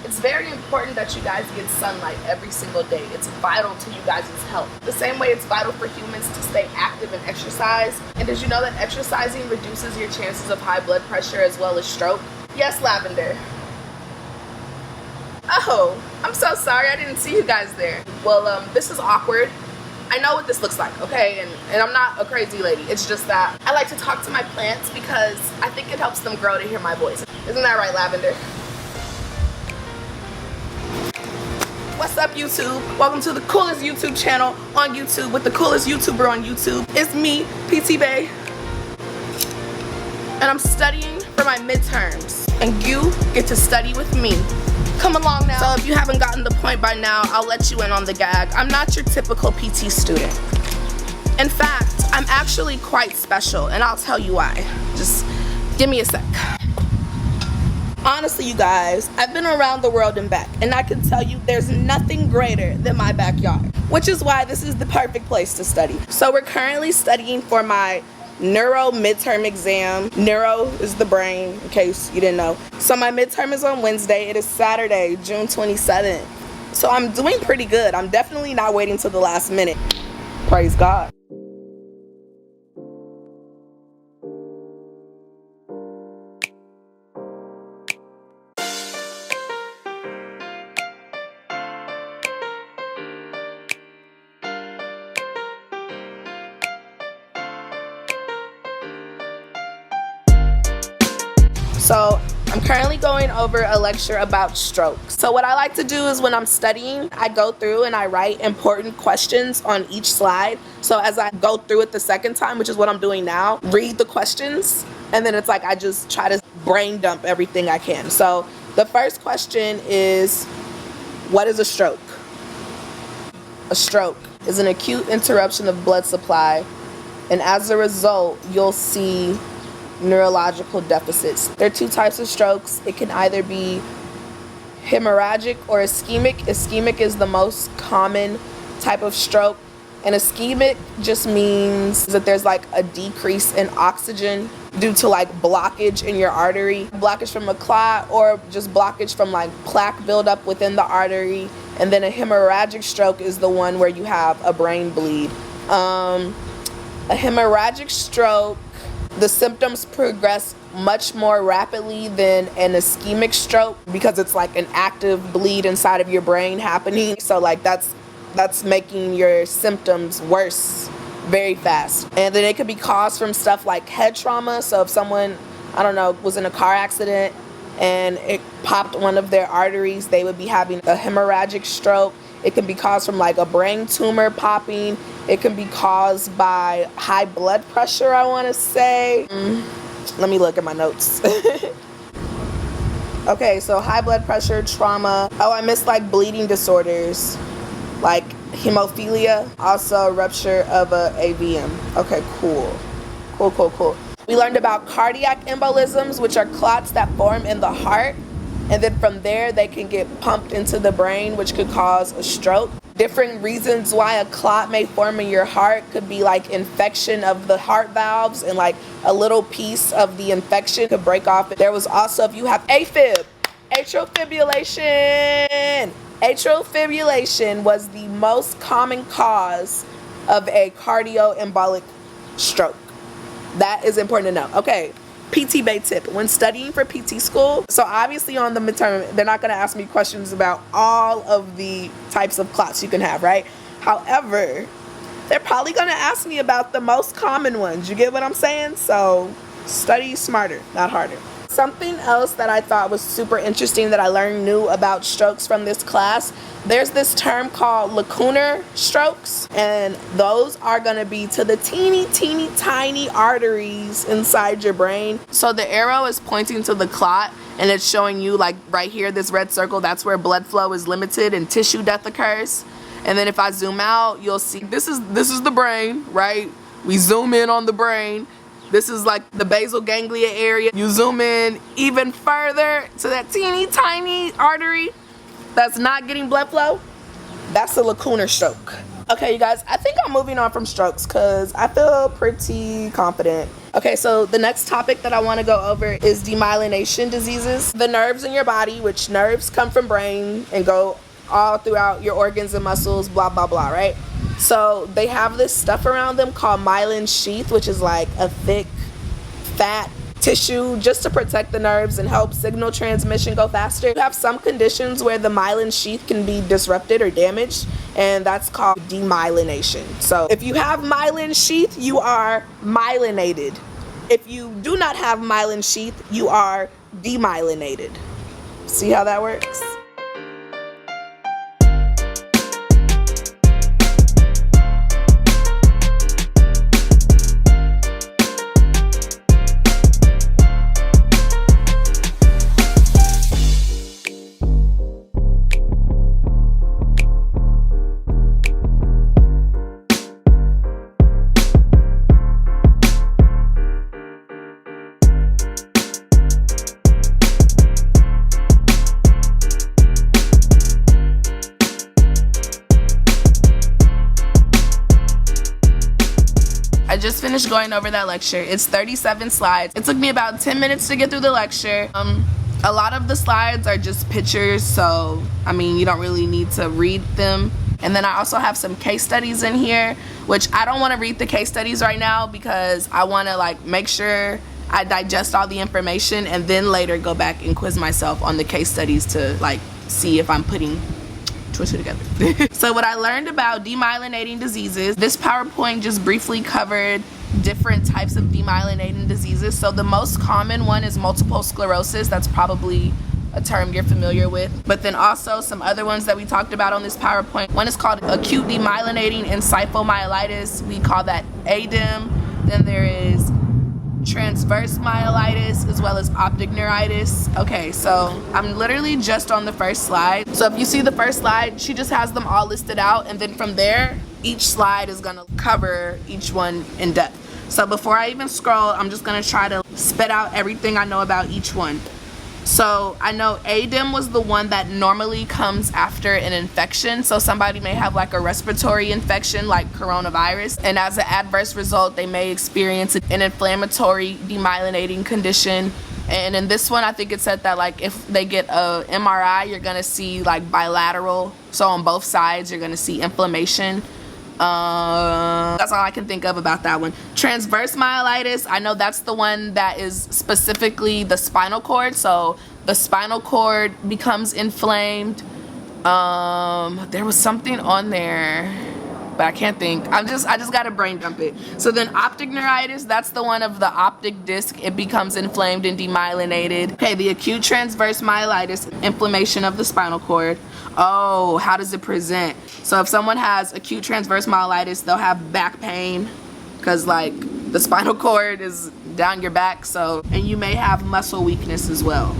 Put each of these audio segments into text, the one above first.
It's very important that you guys get sunlight every single day. It's vital to you guys' health. The same way it's vital for humans to stay active and exercise. And did you know that exercising reduces your chances of high blood pressure as well as stroke? Yes, Lavender. Oh, I'm so sorry, I didn't see you guys there. Well, this is awkward. I know what this looks like, okay? And I'm not a crazy lady. It's just that I like to talk to my plants because I think it helps them grow to hear my voice. Isn't that right, Lavender? What's up, YouTube? Welcome to the coolest YouTube channel on YouTube with the coolest YouTuber on YouTube. It's me, PT Bay. And I'm studying for my midterms. And you get to study with me. Come along now. So if you haven't gotten the point by now, I'll let you in on the gag. I'm not your typical PT student. In fact, I'm actually quite special, and I'll tell you why. Just give me a sec. Honestly, you guys, I've been around the world and back, and I can tell you there's nothing greater than my backyard, which is why this is the perfect place to study. So we're currently studying for my Neuro midterm exam. Neuro is the brain, in case you didn't know. So my midterm is on Wednesday. It is Saturday, June 27th. So I'm doing pretty good. I'm definitely not waiting till the last minute. Praise God. So I'm currently going over a lecture about stroke. So what I like to do is when I'm studying, I go through and I write important questions on each slide. So as I go through it the second time, which is what I'm doing now, read the questions, and then it's like I just try to brain dump everything I can. So the first question is, what is a stroke? A stroke is an acute interruption of blood supply, and as a result, you'll see neurological deficits. There are two types of strokes. It can either be hemorrhagic or ischemic. Ischemic is the most common type of stroke, and ischemic just means that there's like a decrease in oxygen due to like blockage in your artery, blockage from a clot, or just blockage from like plaque buildup within the artery. And then a hemorrhagic stroke is the one where you have a brain bleed. A hemorrhagic stroke, the symptoms progress much more rapidly than an ischemic stroke because it's like an active bleed inside of your brain happening. So like that's making your symptoms worse very fast. And then it could be caused from stuff like head trauma. So if someone, I don't know, was in a car accident and it popped one of their arteries, they would be having a hemorrhagic stroke. It can be caused from like a brain tumor popping. It can be caused by high blood pressure, I want to say. Let me look at my notes. Okay, so high blood pressure, trauma. Oh, I missed like bleeding disorders, like hemophilia, also rupture of a AVM. Okay, cool. We learned about cardiac embolisms, which are clots that form in the heart. And then from there, they can get pumped into the brain, which could cause a stroke. Different reasons why a clot may form in your heart could be like infection of the heart valves, and like a little piece of the infection could break off. There was also, if you have AFib, atrial fibrillation. Atrial fibrillation was the most common cause of a cardioembolic stroke. That is important to know. Okay. PT Bay tip when studying for PT school. So obviously on the midterm, they're not going to ask me questions about all of the types of clots you can have, right? However, they're probably going to ask me about the most common ones. You get what I'm saying? So study smarter, not harder. Something else that I thought was super interesting that I learned new about strokes from this class, there's this term called lacunar strokes, and those are going to be to the teeny tiny arteries inside your brain. So the arrow is pointing to the clot, and it's showing you like right here, this red circle, that's where blood flow is limited and tissue death occurs. And then if I zoom out, you'll see this is the brain, right? We zoom in on the brain. This is like the basal ganglia area. You zoom in even further to that teeny tiny artery that's not getting blood flow. That's a lacunar stroke. Okay, you guys, I think I'm moving on from strokes because I feel pretty confident. Okay, so the next topic that I want to go over is demyelination diseases. The nerves in your body, which nerves come from brain and go all throughout your organs and muscles, blah, blah, blah, right? So they have this stuff around them called myelin sheath, which is like a thick, fat tissue just to protect the nerves and help signal transmission go faster. You have some conditions where the myelin sheath can be disrupted or damaged, and that's called demyelination. So if you have myelin sheath, you are myelinated. If you do not have myelin sheath, you are demyelinated. See how that works? I just finished going over that lecture. It's 37 slides. It took me about 10 minutes to get through the lecture. A lot of the slides are just pictures, so I mean, you don't really need to read them. And then I also have some case studies in here, which I don't want to read the case studies right now because I want to like make sure I digest all the information and then later go back and quiz myself on the case studies to like see if I'm putting together. So what I learned about demyelinating diseases, this PowerPoint just briefly covered different types of demyelinating diseases. So the most common one is multiple sclerosis. That's probably a term you're familiar with. But then also some other ones that we talked about on this PowerPoint. One is called acute demyelinating encephalomyelitis. We call that ADEM. Then there is transverse myelitis as well as optic neuritis. Okay, so I'm literally just on the first slide. So if you see the first slide, she just has them all listed out, and then from there each slide is gonna cover each one in depth. So before I even scroll, I'm just gonna try to spit out everything I know about each one. So I know ADEM was the one that normally comes after an infection. So somebody may have like a respiratory infection like coronavirus, and as an adverse result they may experience an inflammatory demyelinating condition. And in this one, I think it said that like if they get a MRI, you're gonna see like bilateral, so on both sides you're gonna see inflammation. That's all I can think of about that one. Transverse myelitis, I know that's the one that is specifically the spinal cord. So the spinal cord becomes inflamed. There was something on there, but I can't think. I just gotta brain dump it. So then optic neuritis, that's the one of the optic disc. It becomes inflamed and demyelinated. Okay, the acute transverse myelitis, inflammation of the spinal cord. Oh, how does it present? So if someone has acute transverse myelitis, they'll have back pain because like the spinal cord is down your back. So, and you may have muscle weakness as well.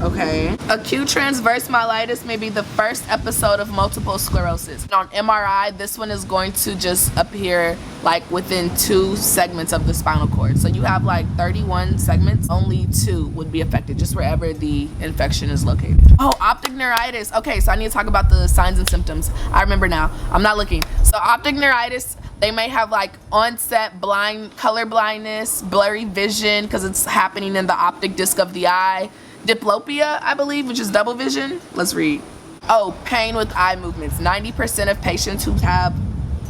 Okay. Acute transverse myelitis may be the first episode of multiple sclerosis. On MRI, this one is going to just appear like within 2 segments of the spinal cord. So you have like 31 segments, only 2 would be affected, just wherever the infection is located. Oh, optic neuritis. Okay, so I need to talk about the signs and symptoms. I remember now. I'm not looking. So optic neuritis, they may have like onset color blindness, blurry vision because it's happening in the optic disc of the eye. Diplopia, I believe, which is double vision. Let's read. Oh, pain with eye movements. 90% of patients who have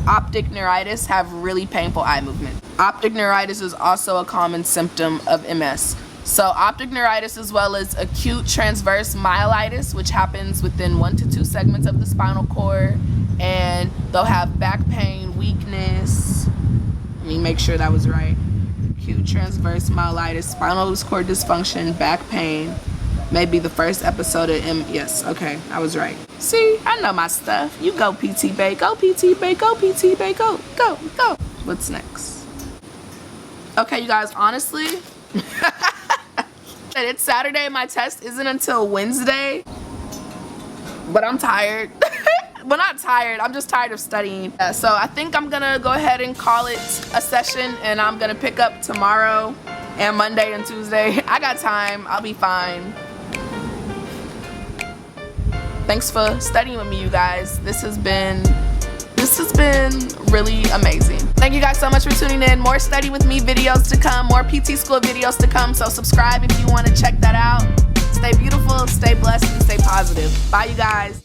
optic neuritis have really painful eye movement. Optic neuritis is also a common symptom of MS. So optic neuritis as well as acute transverse myelitis, which happens within 1 to 2 segments of the spinal cord, and they'll have back pain, weakness. Let me make sure that was right. Acute transverse myelitis, spinal cord dysfunction, back pain, may be the first episode of yes, okay, I was right. See, I know my stuff. You go, PT Bay, go, PT Bay, go, PT Bay, go, go, go. What's next? Okay, you guys, honestly, it's Saturday, my test isn't until Wednesday, but I'm tired. Well, not tired, I'm just tired of studying. So I think I'm gonna go ahead and call it a session, and I'm gonna pick up tomorrow and Monday and Tuesday. I got time, I'll be fine. Thanks for studying with me, you guys. This this has been really amazing. Thank you guys so much for tuning in. More study with me videos to come, more PT school videos to come, so subscribe if you want to check that out. Stay beautiful, stay blessed, and stay positive. Bye, you guys.